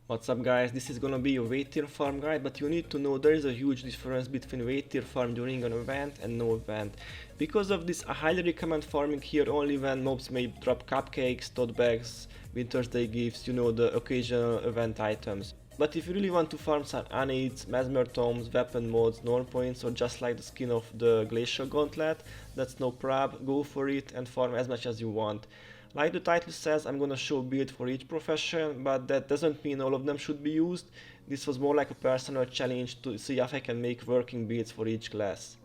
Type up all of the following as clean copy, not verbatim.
What's up guys, this is gonna be a Vaettir farm guide, but you need to know there is a huge difference between Vaettir farm during an event and no event. Because of this, I highly recommend farming here only when mobs may drop cupcakes, tote bags, Winter's Day gifts, you know, the occasional event items. But if you really want to farm some unaids, Mesmer tomes, weapon mods, norm points, or just like the skin of the glacial gauntlet, that's no prob, go for it and farm as much as you want. Like the title says, I'm gonna show build for each profession, but that doesn't mean all of them should be used. This was more like a personal challenge to see if I can make working builds for each class.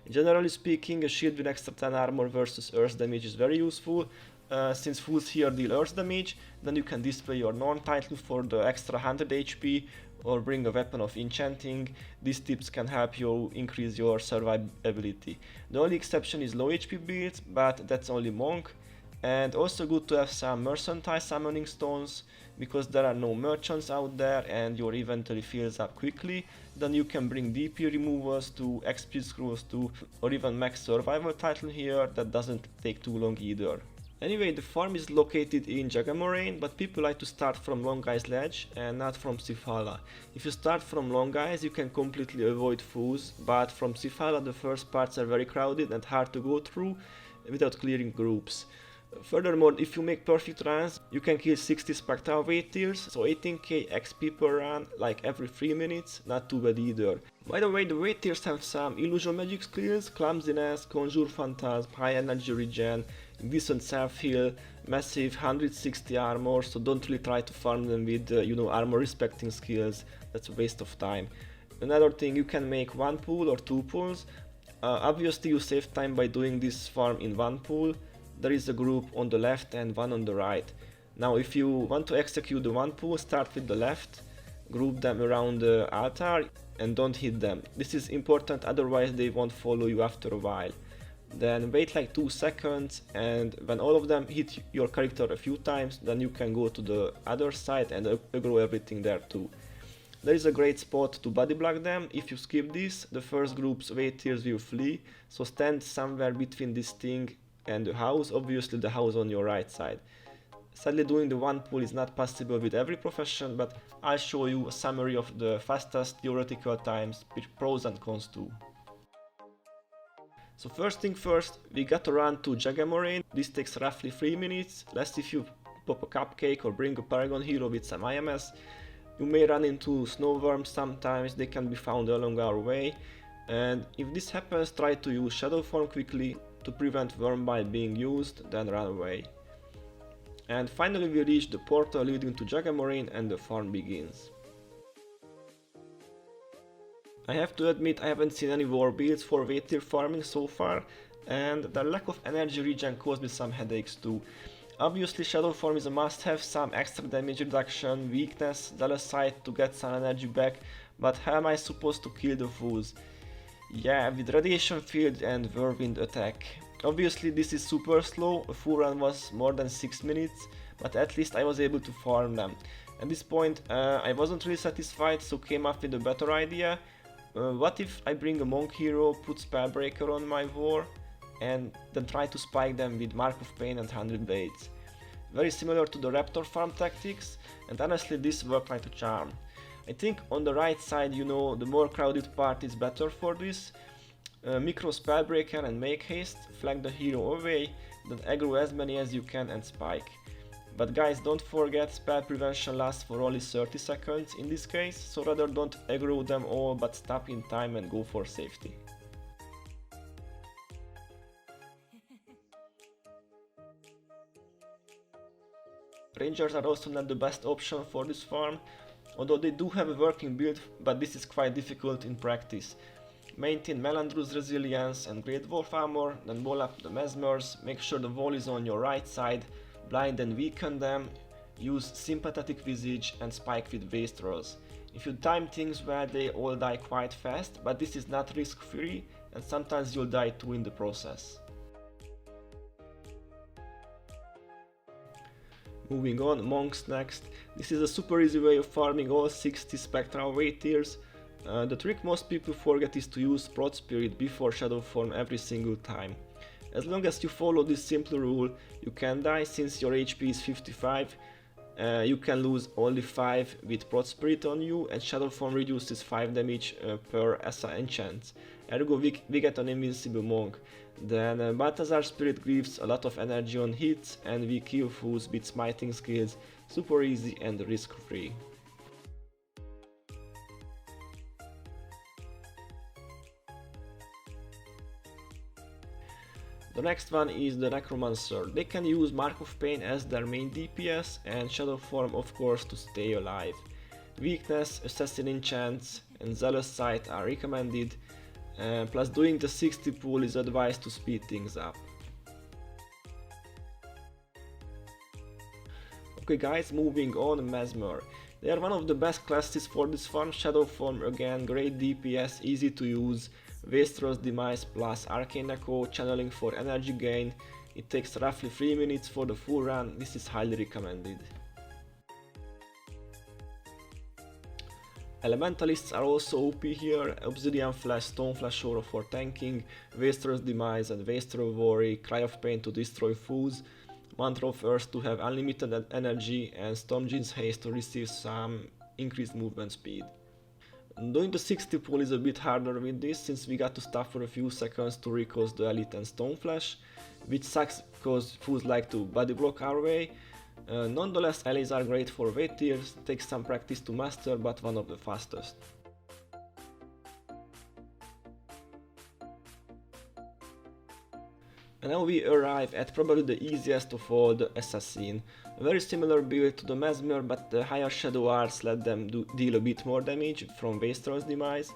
Generally speaking, a shield with extra 10 armor versus earth damage is very useful. Since fools here deal earth damage, then you can display your non-title for the extra 100 HP or bring a weapon of enchanting. These tips can help you increase your survivability. The only exception is low HP builds, but that's only monk. And also good to have some mercantile summoning stones, because there are no merchants out there and your inventory fills up quickly. Then you can bring DP removals to, XP scrolls to, or even max survival title here, that doesn't take too long either. Anyway, the farm is located in Jaga Moraine, but people like to start from Long Eyes Ledge and not from Sifala. If you start from Long Eyes, you can completely avoid fools, but from Sifala the first parts are very crowded and hard to go through without clearing groups. Furthermore, if you make perfect runs, you can kill 60 spectral Vaettirs, so 18k XP per run, like every 3 minutes, not too bad either. By the way, the Vaettirs have some illusion magic skills, clumsiness, conjure phantasm, high energy regen, decent self-heal, massive 160 armor, so don't really try to farm them with, armor respecting skills, that's a waste of time. Another thing, you can make one pool or two pools. Obviously you save time by doing this farm in one pool. There is a group on the left and one on the right. Now if you want to execute the one pool, start with the left, group them around the altar and don't hit them. This is important, otherwise they won't follow you after a while. Then wait like 2 seconds, and when all of them hit your character a few times, then you can go to the other side and aggro everything there too. There is a great spot to body block them. If you skip this, the first group's Vaettirs will flee, so stand somewhere between this thing and the house, obviously the house on your right side. Sadly, doing the one pool is not possible with every profession, but I'll show you a summary of the fastest theoretical times with pros and cons too. So first thing first, we gotta run to Jaga Moraine. This takes roughly 3 minutes, less if you pop a cupcake or bring a Paragon hero with some IMS. You may run into snow worms sometimes, they can be found along our way. And if this happens, try to use shadow form quickly to prevent worm bite being used, then run away. And finally we reach the portal leading to Jaga Moraine and the farm begins. I have to admit I haven't seen any war builds for Vaettir farming so far, and the lack of energy regen caused me some headaches too. Obviously shadow form is a must have, some extra damage reduction, weakness, zealous scythe to get some energy back, but how am I supposed to kill the fools? Yeah, with radiation field and whirlwind attack. Obviously this is super slow, a full run was more than 6 minutes, but at least I was able to farm them. At this point I wasn't really satisfied, so came up with a better idea. What if I bring a monk hero, put spellbreaker on my war, and then try to spike them with Mark of Pain and 100 Blades. Very similar to the Raptor farm tactics, and honestly this worked like a charm. I think on the right side, the more crowded part is better for this. Micro spellbreaker and make haste, flank the hero away, then aggro as many as you can and spike. But guys, don't forget, spell prevention lasts for only 30 seconds in this case, so rather don't aggro them all but stop in time and go for safety. Rangers are also not the best option for this farm, although they do have a working build, but this is quite difficult in practice. Maintain Melandru's resilience and Great Wolf armor, then wall up the Mesmers, make sure the wall is on your right side, blind and weaken them, use Sympathetic Visage and spike with Wastrels. If you time things well, they all die quite fast, but this is not risk free and sometimes you'll die too in the process. Moving on, monks next. This is a super easy way of farming all 60 spectral Vaettirs. The trick most people forget is to use Prot Spirit before shadow form every single time. As long as you follow this simple rule, you can die since your HP is 55. you can lose only 5 with Prot Spirit on you, and Shadow Form reduces 5 damage per Essa enchant. Ergo we get an invincible monk. Then Balthazar Spirit gives a lot of energy on hits, and we kill fools with smiting skills, super easy and risk free. The next one is the Necromancer. They can use Mark of Pain as their main DPS and Shadow Form of course to stay alive. Weakness, Assassin enchants and Zealous Scythe are recommended, plus doing the 60 pull is advised to speed things up. Okay guys, moving on, Mesmer. They are one of the best classes for this farm. Shadow Form again, great DPS, easy to use. Vaetir's Demise plus Arcane Echo, channeling for energy gain. It takes roughly 3 minutes for the full run, this is highly recommended. Elementalists are also OP here, Obsidian Flash, Stone Flash Aura for tanking, Vaetir's Demise and Vaetir of Worry, Cry of Pain to destroy fools, Mantra of Earth to have unlimited energy, and Stormjin's Haste to receive some increased movement speed. Doing the 60 pull is a bit harder with this, since we got to stop for a few seconds to recast the Elite and Stone Flash, which sucks because fools like to body block our way. Nonetheless, allies are great for Vaettir, takes some practice to master, but one of the fastest. And now we arrive at probably the easiest of all, the Assassin. A very similar build to the Mesmer, but the higher Shadow Arts let them deal a bit more damage from Vaetir's Demise.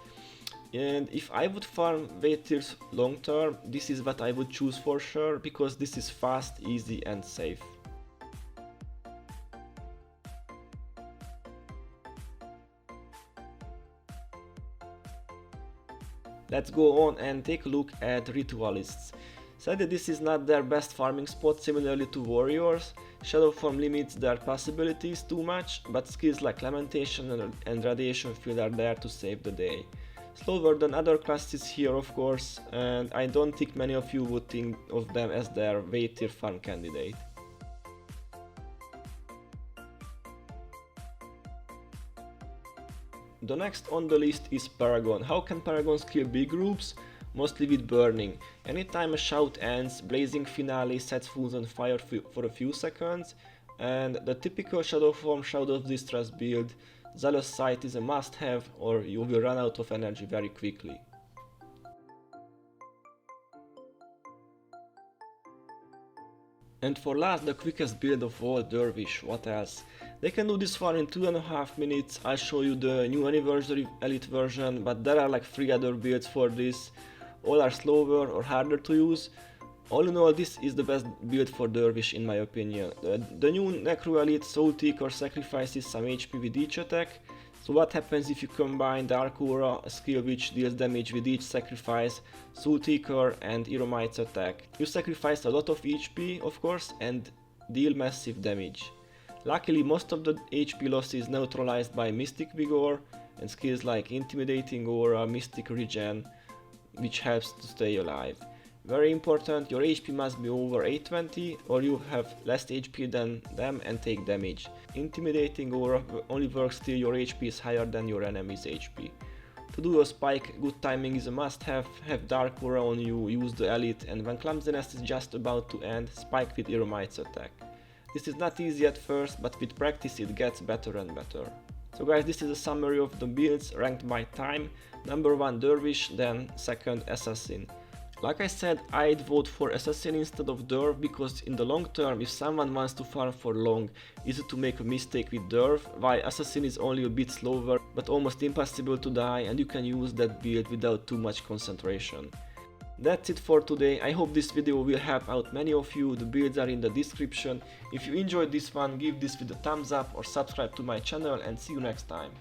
And if I would farm Vaetir's long term, this is what I would choose for sure, because this is fast, easy and safe. Let's go on and take a look at Ritualists. Sadly, this is not their best farming spot. Similarly to warriors, Shadow Form limits their possibilities too much, but skills like Lamentation and Radiation Field are there to save the day. Slower than other classes here of course, and I don't think many of you would think of them as their Vaettir farm candidate. The next on the list is Paragon. How can Paragons kill big groups? Mostly with burning. Anytime a shout ends, Blazing Finale sets fools on fire for a few seconds, and the typical Shadow Form Shout of Distress build, Zealous Scythe is a must-have, or you will run out of energy very quickly. And for last, the quickest build of all, Dervish. What else? They can do this far in 2.5 minutes. I'll show you the new anniversary elite version, but there are like 3 other builds for this. All are slower or harder to use. All in all, this is the best build for Dervish in my opinion. The new Necro elite Soul Taker sacrifices some HP with each attack. So what happens if you combine Dark Aura, a skill which deals damage with each sacrifice, Soul Taker and Eremite's attack? You sacrifice a lot of HP of course and deal massive damage. Luckily most of the HP loss is neutralized by Mystic Vigor and skills like Intimidating Aura, Mystic Regen, which helps to stay alive. Very important, your HP must be over 820 or you have less HP than them and take damage. Intimidating Aura only works till your HP is higher than your enemy's HP. To do a spike, good timing is a must-have. Have Dark Aura on you, use the Elite, and when Clumsiness is just about to end, spike with Eremite's attack. This is not easy at first, but with practice it gets better and better. So guys, this is a summary of the builds ranked by time. Number 1 Dervish, then second Assassin. Like I said, I'd vote for Assassin instead of Derv, because in the long term, if someone wants to farm for long, easy to make a mistake with Derv, while Assassin is only a bit slower, but almost impossible to die, and you can use that build without too much concentration. That's it for today. I hope this video will help out many of you. The builds are in the description. If you enjoyed this one, give this with a thumbs up or subscribe to my channel, and see you next time.